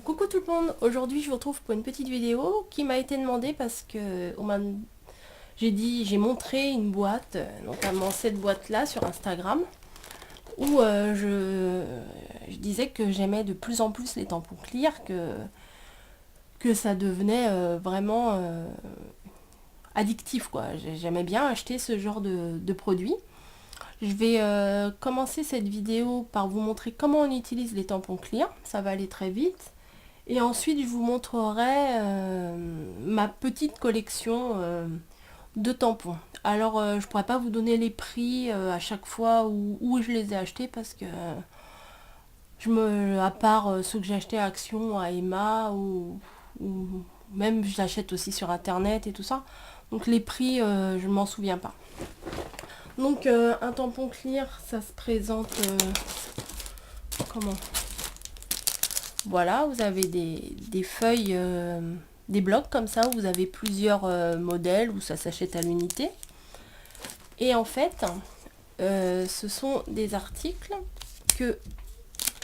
Coucou tout le monde, aujourd'hui je vous retrouve pour une petite vidéo qui m'a été demandée parce que j'ai montré une boîte, notamment cette boîte là sur Instagram, où je disais que j'aimais de plus en plus les tampons clear, que ça devenait vraiment addictif quoi. J'aimais bien acheter ce genre de produit. Je vais commencer cette vidéo par vous montrer comment on utilise les tampons clear, ça va aller très vite. Et ensuite, je vous montrerai ma petite collection de tampons. Alors, je pourrais pas vous donner les prix à chaque fois où je les ai achetés parce que à part ceux que j'ai achetés à Action, à Emma ou même je l'achète aussi sur internet et tout ça. Donc les prix, je m'en souviens pas. Donc un tampon clear, ça se présente comment? Voilà, vous avez des feuilles, des blocs comme ça, où vous avez plusieurs modèles, où ça s'achète à l'unité. Et en fait, ce sont des articles que,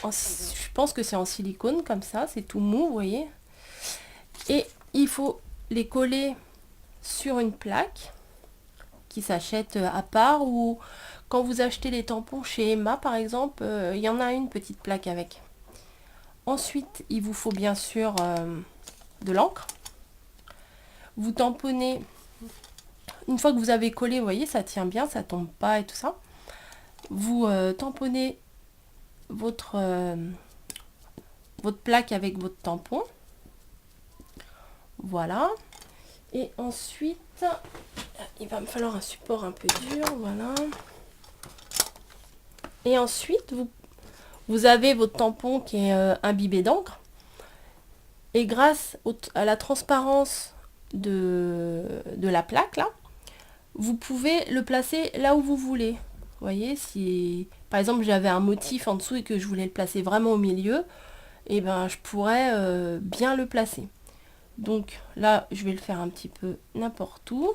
je pense que c'est en silicone comme ça, c'est tout mou, vous voyez. Et il faut les coller sur une plaque qui s'achète à part, ou quand vous achetez les tampons chez Emma par exemple, il y en a une petite plaque avec. Ensuite, il vous faut bien sûr de l'encre. Vous tamponnez, une fois que vous avez collé, vous voyez, ça tient bien, ça tombe pas et tout ça. Vous tamponnez votre plaque avec votre tampon. Voilà. Et ensuite, il va me falloir un support un peu dur, voilà. Et ensuite, vous avez votre tampon qui est imbibé d'encre. Et grâce à la transparence de la plaque, là, vous pouvez le placer là où vous voulez. Vous voyez, si par exemple j'avais un motif en dessous et que je voulais le placer vraiment au milieu, et ben je pourrais bien le placer. Donc là, je vais le faire un petit peu n'importe où.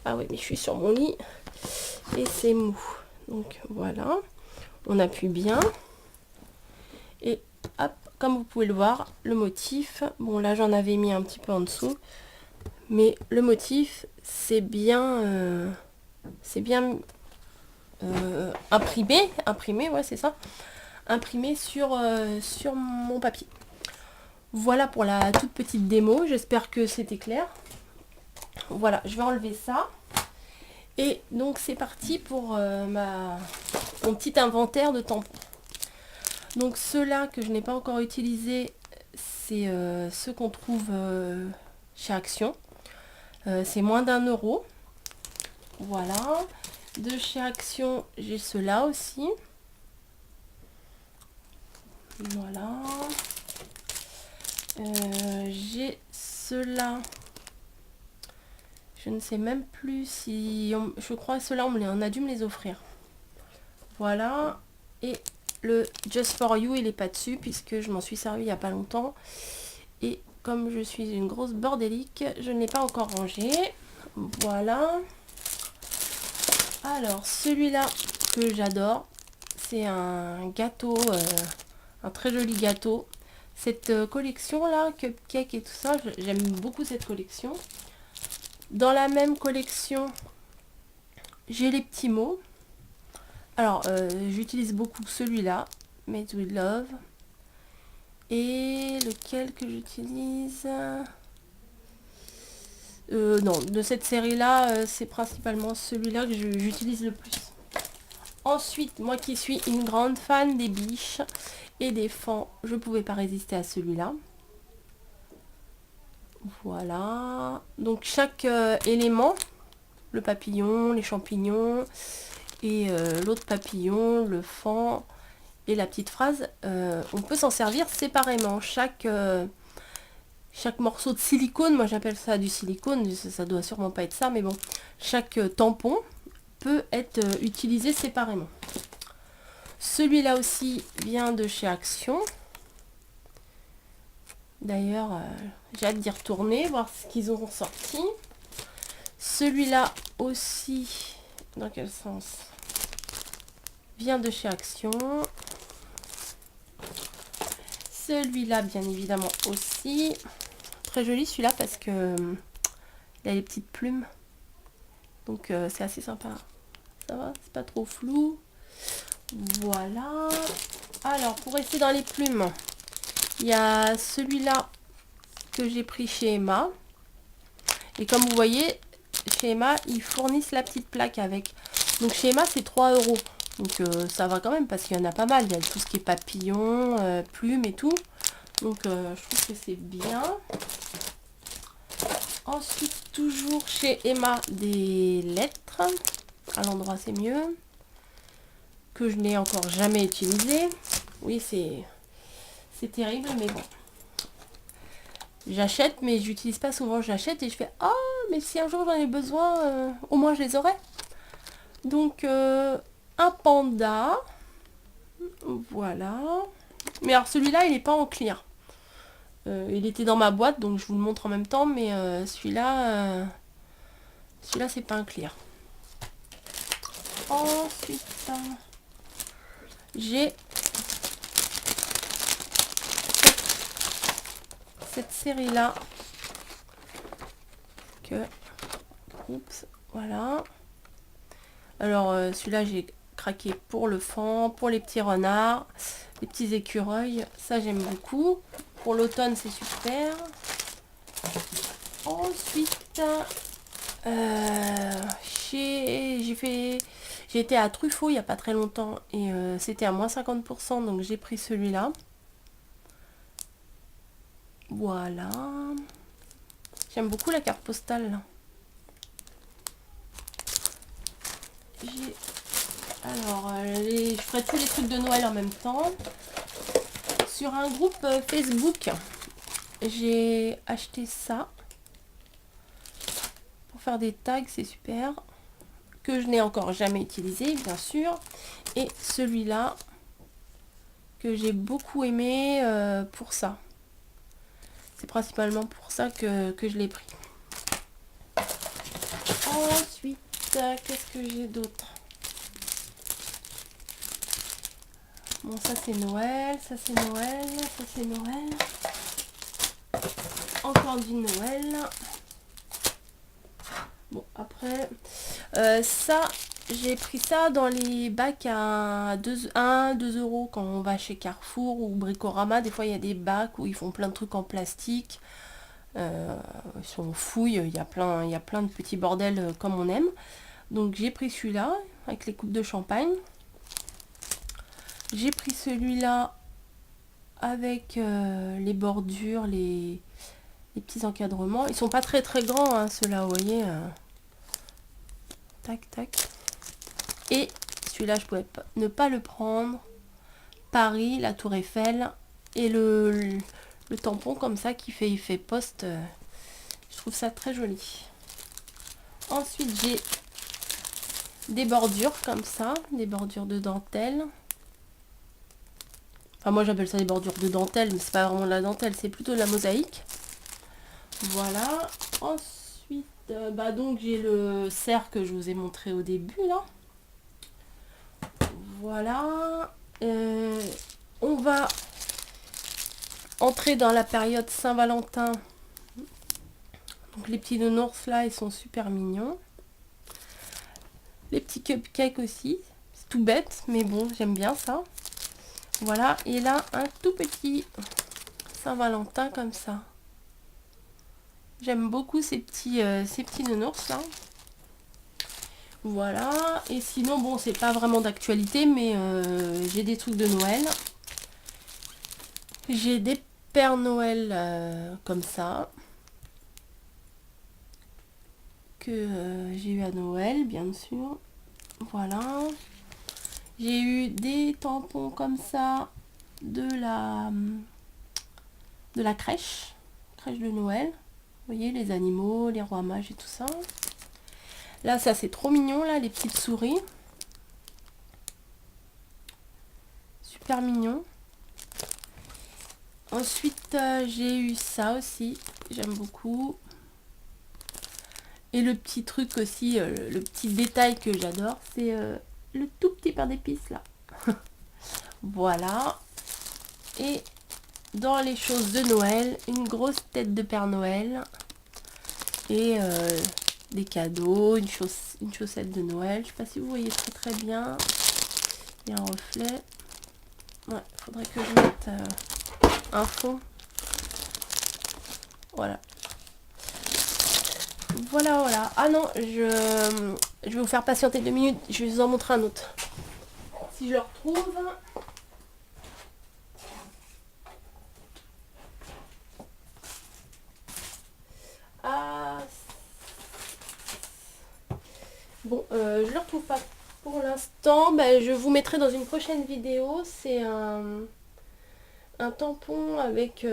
Ah oui, mais je suis sur mon lit et c'est mou. Donc voilà, on appuie bien. Et hop, comme vous pouvez le voir, le motif, bon là j'en avais mis un petit peu en dessous, mais le motif c'est bien imprimé, ouais c'est ça, imprimé sur mon papier. Voilà pour la toute petite démo, j'espère que c'était clair. Voilà, je vais enlever ça. Et donc c'est parti pour mon petit inventaire de tampons. Donc ceux-là que je n'ai pas encore utilisés, c'est ceux qu'on trouve chez Action. C'est moins d'1 €. Voilà. De chez Action, j'ai ceux-là aussi. Voilà. J'ai ceux-là. Je ne sais même plus si... je crois que ceux-là, on a dû me les offrir. Voilà. Et le Just For You, il n'est pas dessus puisque je m'en suis servi il n'y a pas longtemps. Et comme je suis une grosse bordélique, je ne l'ai pas encore rangé. Voilà. Alors, celui-là que j'adore, c'est un gâteau, un très joli gâteau. Cette collection-là, Cupcake et tout ça, j'aime beaucoup cette collection. Dans la même collection, j'ai les petits mots. Alors, j'utilise beaucoup celui-là, Made with Love. Et lequel que j'utilise non, de cette série-là, c'est principalement celui-là que j'utilise le plus. Ensuite, moi qui suis une grande fan des biches et des fans, je ne pouvais pas résister à celui-là. Voilà. Donc chaque élément, le papillon, les champignons et l'autre papillon, le fan et la petite phrase, on peut s'en servir séparément. Chaque morceau de silicone, moi j'appelle ça du silicone, ça doit sûrement pas être ça, mais bon, chaque tampon peut être utilisé séparément. Celui-là aussi vient de chez Action. D'ailleurs, j'ai hâte d'y retourner, voir ce qu'ils auront sorti. Celui-là aussi, dans quel sens? Vient de chez Action. celui-là, bien évidemment aussi. Très joli celui-là parce que il a les petites plumes. Donc c'est assez sympa. Ça va, c'est pas trop flou. Voilà. Alors, pour rester dans les plumes, il y a celui-là que j'ai pris chez Emma. Et comme vous voyez, chez Emma, ils fournissent la petite plaque avec. Donc chez Emma, c'est 3 euros. Donc ça va quand même parce qu'il y en a pas mal. Il y a tout ce qui est papillons, plumes et tout. Donc je trouve que c'est bien. Ensuite, toujours chez Emma, des lettres. À l'endroit, c'est mieux. Que je n'ai encore jamais utilisé. Oui, c'est terrible, mais bon. J'achète, mais j'utilise pas souvent. J'achète et je fais ah, mais si un jour j'en ai besoin, au moins je les aurai. Donc un panda, voilà. Mais alors celui-là, il n'est pas en clear. Il était dans ma boîte, donc je vous le montre en même temps, mais celui-là, c'est pas un clear. Ensuite, j'ai cette série-là que, oups, voilà. Alors celui-là, j'ai craqué pour le fond, pour les petits renards, les petits écureuils, ça j'aime beaucoup. Pour l'automne, c'est super. Ensuite, j'ai été à Truffaut il n'y a pas très longtemps et c'était à moins 50%, donc j'ai pris celui-là. Voilà. J'aime beaucoup la carte postale là. Alors, je ferai tous les trucs de Noël en même temps. Sur un groupe Facebook, j'ai acheté ça. Pour faire des tags, c'est super. Que je n'ai encore jamais utilisé, bien sûr. Et celui-là, que j'ai beaucoup aimé pour ça. C'est principalement pour ça que je l'ai pris. Ensuite, qu'est-ce que j'ai d'autre? Bon, ça c'est Noël, ça c'est Noël, ça c'est Noël. Encore du Noël. Bon, après, ça, j'ai pris ça dans les bacs à 2 euros quand on va chez Carrefour ou Bricorama. Des fois, il y a des bacs où ils font plein de trucs en plastique. Ils sont fouilles, il y a plein de petits bordels comme on aime. Donc, j'ai pris celui-là avec les coupes de champagne. J'ai pris celui-là avec les bordures, les petits encadrements. Ils sont pas très très grands, hein, ceux-là, vous voyez. Tac, tac. Et celui-là, je pouvais ne pas le prendre. Paris, la Tour Eiffel. Et le tampon comme ça qui fait effet poste. Je trouve ça très joli. Ensuite, j'ai des bordures comme ça. Des bordures de dentelle. Enfin, moi, j'appelle ça des bordures de dentelle. Mais c'est pas vraiment de la dentelle. C'est plutôt de la mosaïque. Voilà. Ensuite, donc j'ai le cerf que je vous ai montré au début, là. Voilà. On va entrer dans la période Saint-Valentin. Donc les petits nounours là, ils sont super mignons. Les petits cupcakes aussi. C'est tout bête, mais bon, j'aime bien ça. Voilà. Et là, un tout petit Saint-Valentin comme ça. J'aime beaucoup ces petits nounours là. Voilà. Et sinon, bon, c'est pas vraiment d'actualité, mais j'ai des trucs de Noël. J'ai des Pères Noël comme ça. Que j'ai eu à Noël, bien sûr. Voilà. J'ai eu des tampons comme ça de la crèche de Noël. Vous voyez, les animaux, les rois mages et tout ça. Là, ça c'est trop mignon, là, les petites souris. Super mignon. Ensuite, j'ai eu ça aussi. J'aime beaucoup. Et le petit truc aussi, le petit détail que j'adore, c'est le tout petit pain d'épices là. Voilà. Et dans les choses de Noël, une grosse tête de Père Noël et des cadeaux, une chaussette de Noël. Je sais pas si vous voyez très très bien. Il y a un reflet. Ouais, faudrait que je mette un fond. Voilà. Voilà, voilà. Ah non, je vais vous faire patienter 2 minutes. Je vais vous en montrer un autre. Si je le retrouve. Ah. Bon, je le retrouve pas pour l'instant. Ben, je vous mettrai dans une prochaine vidéo. C'est un tampon avec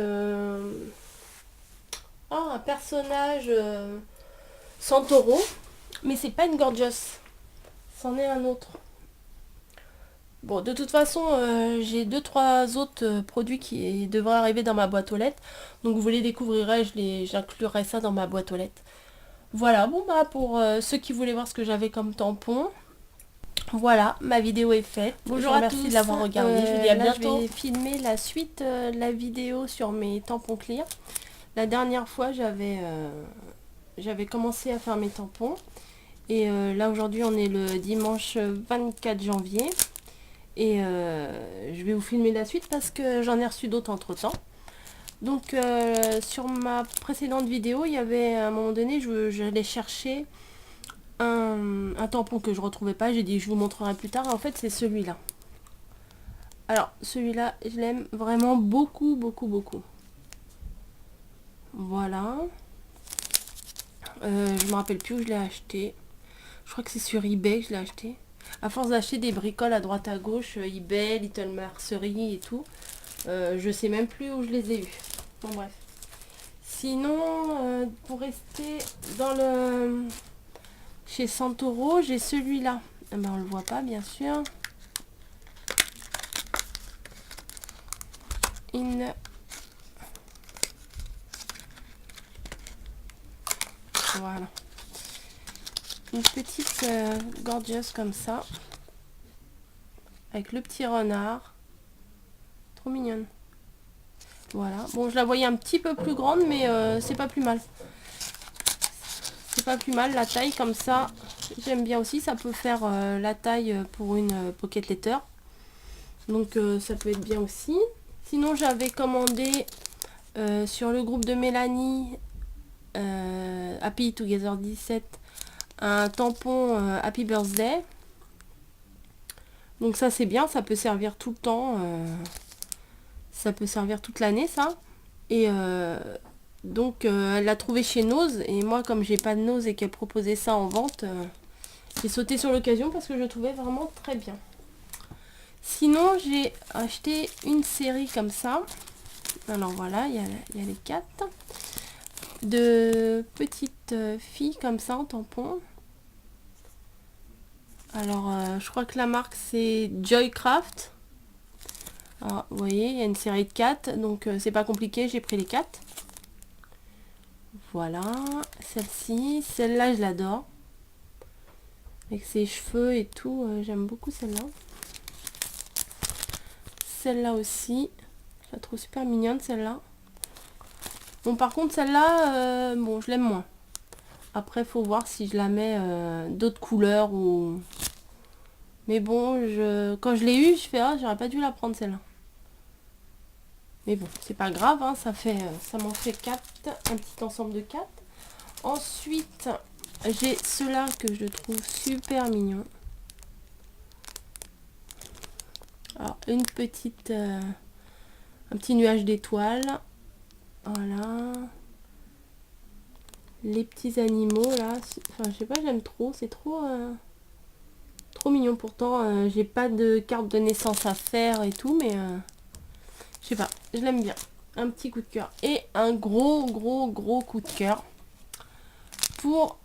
un personnage Santoro. Mais c'est pas une Gorgeous. C'en est un autre. Bon, de toute façon, j'ai 2-3 autres produits qui devraient arriver dans ma boîte aux lettres. Donc vous les découvrirez, j'inclurai ça dans ma boîte aux lettres. Voilà, bon bah pour ceux qui voulaient voir ce que j'avais comme tampon, voilà, ma vidéo est faite. Bonjour à tous. Merci de l'avoir regardé. Je vous dis à bientôt. Je vais filmer la suite de la vidéo sur mes tampons clear. La dernière fois, j'avais commencé à faire mes tampons. Et là, aujourd'hui, on est le dimanche 24 janvier. Et je vais vous filmer la suite parce que j'en ai reçu d'autres entre temps. Donc sur ma précédente vidéo, il y avait à un moment donné, j'allais chercher un tampon que je retrouvais pas. J'ai dit je vous montrerai plus tard. En fait c'est celui-là. Alors celui-là je l'aime vraiment beaucoup beaucoup beaucoup. Voilà. Je me rappelle plus où je l'ai acheté. Je crois que c'est sur eBay que je l'ai acheté. À force d'acheter des bricoles à droite à gauche, eBay, Little Mercery et tout, je sais même plus où je les ai eus. Bon bref. Sinon, pour rester dans le chez Santoro, j'ai celui-là. Eh ben, on le voit pas bien sûr. Voilà. Une petite gorgeous comme ça. Avec le petit renard. Trop mignonne. Voilà. Bon, je la voyais un petit peu plus grande, mais c'est pas plus mal. C'est pas plus mal, la taille comme ça. J'aime bien aussi. Ça peut faire la taille pour une pocket letter. Donc ça peut être bien aussi. Sinon, j'avais commandé sur le groupe de Mélanie, Happy Together 17, un tampon Happy Birthday. Donc ça c'est bien, ça peut servir tout le temps. Ça peut servir toute l'année ça. Et donc elle l'a trouvé chez Nose. Et moi comme j'ai pas de Nose et qu'elle proposait ça en vente, j'ai sauté sur l'occasion parce que je le trouvais vraiment très bien. Sinon j'ai acheté une série comme ça. Alors voilà, il y a les 4 de petites filles comme ça en tampon. Alors je crois que la marque c'est Joycraft. Alors, vous voyez, il y a une série de 4, donc c'est pas compliqué, j'ai pris les 4. Voilà, celle-ci, celle-là je l'adore. Avec ses cheveux et tout, j'aime beaucoup celle-là. Celle-là aussi, je la trouve super mignonne celle-là. Bon par contre celle-là, bon je l'aime moins. Après faut voir si je la mets d'autres couleurs ou... Mais bon, quand je l'ai eu, je fais ah j'aurais pas dû la prendre celle-là. Mais bon, c'est pas grave, hein, ça m'en fait 4, un petit ensemble de 4. Ensuite, j'ai ceux-là que je trouve super mignon. Alors, un petit nuage d'étoiles. Voilà. Les petits animaux, là. Enfin, je sais pas, j'aime trop. C'est trop mignon. Pourtant, j'ai pas de carte de naissance à faire et tout, mais... je sais pas, je l'aime bien. Un petit coup de cœur. Et un gros coup de cœur pour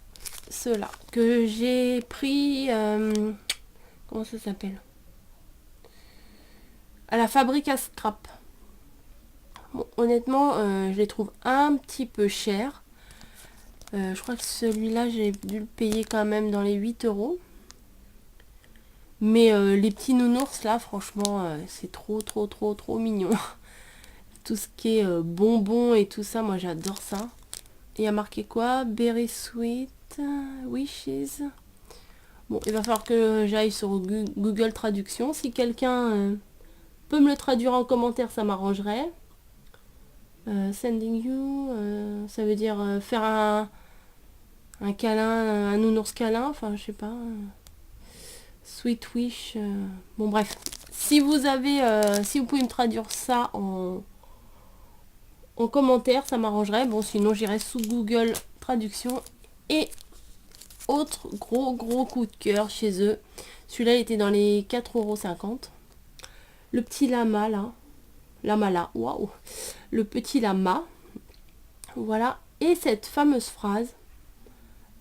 ceux-là. Que j'ai pris... comment ça s'appelle? À la fabrique à scrap. Bon, honnêtement, je les trouve un petit peu chers. Je crois que celui-là, j'ai dû le payer quand même dans les 8 €. Mais les petits nounours, là, franchement, c'est trop mignon. tout ce qui est bonbons et tout ça, moi j'adore ça. Il y a marqué quoi? Berry Sweet Wishes. Bon, il va falloir que j'aille sur Google Traduction. Si quelqu'un peut me le traduire en commentaire, ça m'arrangerait. Sending you, ça veut dire faire un câlin, un nounours câlin, enfin je sais pas. Sweet wish. Bon bref. Si vous avez, si vous pouvez me traduire ça en commentaire, ça m'arrangerait. Bon, sinon j'irai sous Google Traduction. Et autre gros coup de cœur chez eux. Celui-là était dans les 4,50 €. Le petit lama là. Lama là, waouh. Le petit lama. Voilà. Et cette fameuse phrase.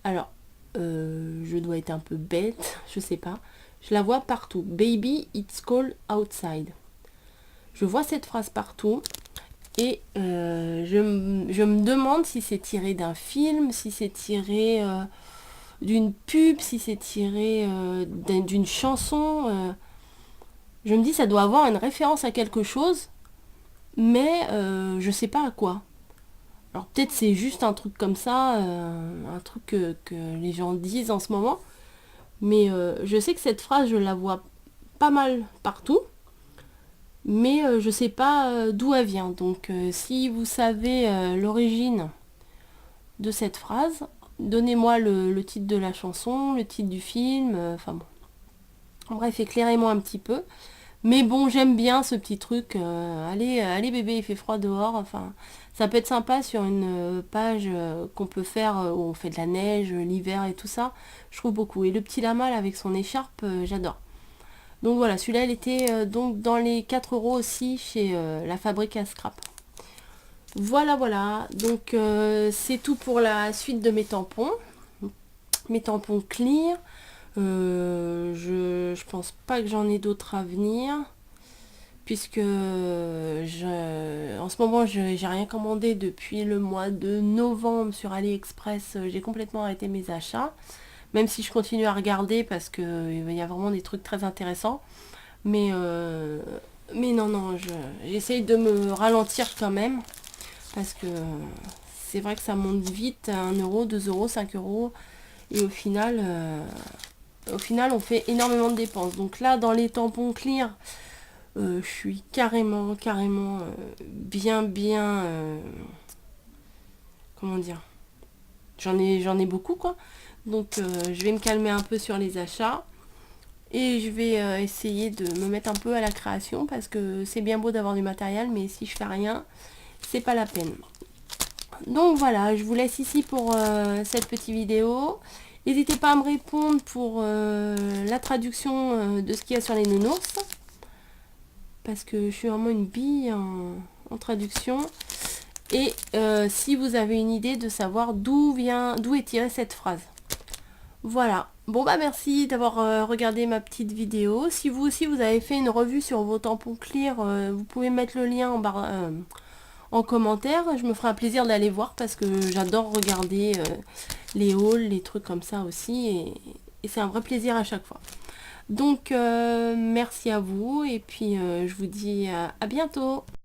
Alors, je dois être un peu bête, je sais pas. Je la vois partout. Baby, it's cold outside. Je vois cette phrase partout. Et je me demande si c'est tiré d'un film, si c'est tiré d'une pub, si c'est tiré d'une chanson. Je me dis ça doit avoir une référence à quelque chose, mais je sais pas à quoi. Alors peut-être c'est juste un truc comme ça, un truc que les gens disent en ce moment. Mais je sais que cette phrase, je la vois pas mal partout. Mais je sais pas d'où elle vient. Donc si vous savez l'origine de cette phrase, donnez-moi le titre de la chanson, le titre du film, enfin bon. Bref, éclairez-moi un petit peu. Mais bon, j'aime bien ce petit truc. Allez bébé, il fait froid dehors. Enfin, ça peut être sympa sur une page qu'on peut faire où on fait de la neige, l'hiver et tout ça. Je trouve beaucoup. Et le petit lama là, avec son écharpe, j'adore. Donc voilà, celui-là, il était donc dans les 4 € aussi chez la fabrique à scrap. Voilà, voilà. Donc c'est tout pour la suite de mes tampons. Mes tampons clear. Je pense pas que j'en ai d'autres à venir. Puisque en ce moment, j'ai rien commandé depuis le mois de novembre sur AliExpress. J'ai complètement arrêté mes achats. Même si je continue à regarder parce qu'il y a vraiment des trucs très intéressants. Mais non, j'essaye de me ralentir quand même. Parce que c'est vrai que ça monte vite, 1 €, 2 €, 5 €. Et au final, on fait énormément de dépenses. Donc là, dans les tampons clear, je suis carrément bien, comment dire, j'en ai beaucoup quoi. Donc je vais me calmer un peu sur les achats. Et je vais essayer de me mettre un peu à la création parce que c'est bien beau d'avoir du matériel, mais si je fais rien, c'est pas la peine. Donc voilà, je vous laisse ici pour cette petite vidéo. N'hésitez pas à me répondre pour la traduction de ce qu'il y a sur les nounours. Parce que je suis vraiment une bille en traduction. Et si vous avez une idée de savoir d'où est tirée cette phrase. Voilà. Bon bah merci d'avoir regardé ma petite vidéo. Si vous aussi vous avez fait une revue sur vos tampons clear, vous pouvez mettre le lien en barre en commentaire. Je me ferai un plaisir d'aller voir parce que j'adore regarder les hauls, les trucs comme ça aussi. Et c'est un vrai plaisir à chaque fois. Donc merci à vous et puis je vous dis à bientôt.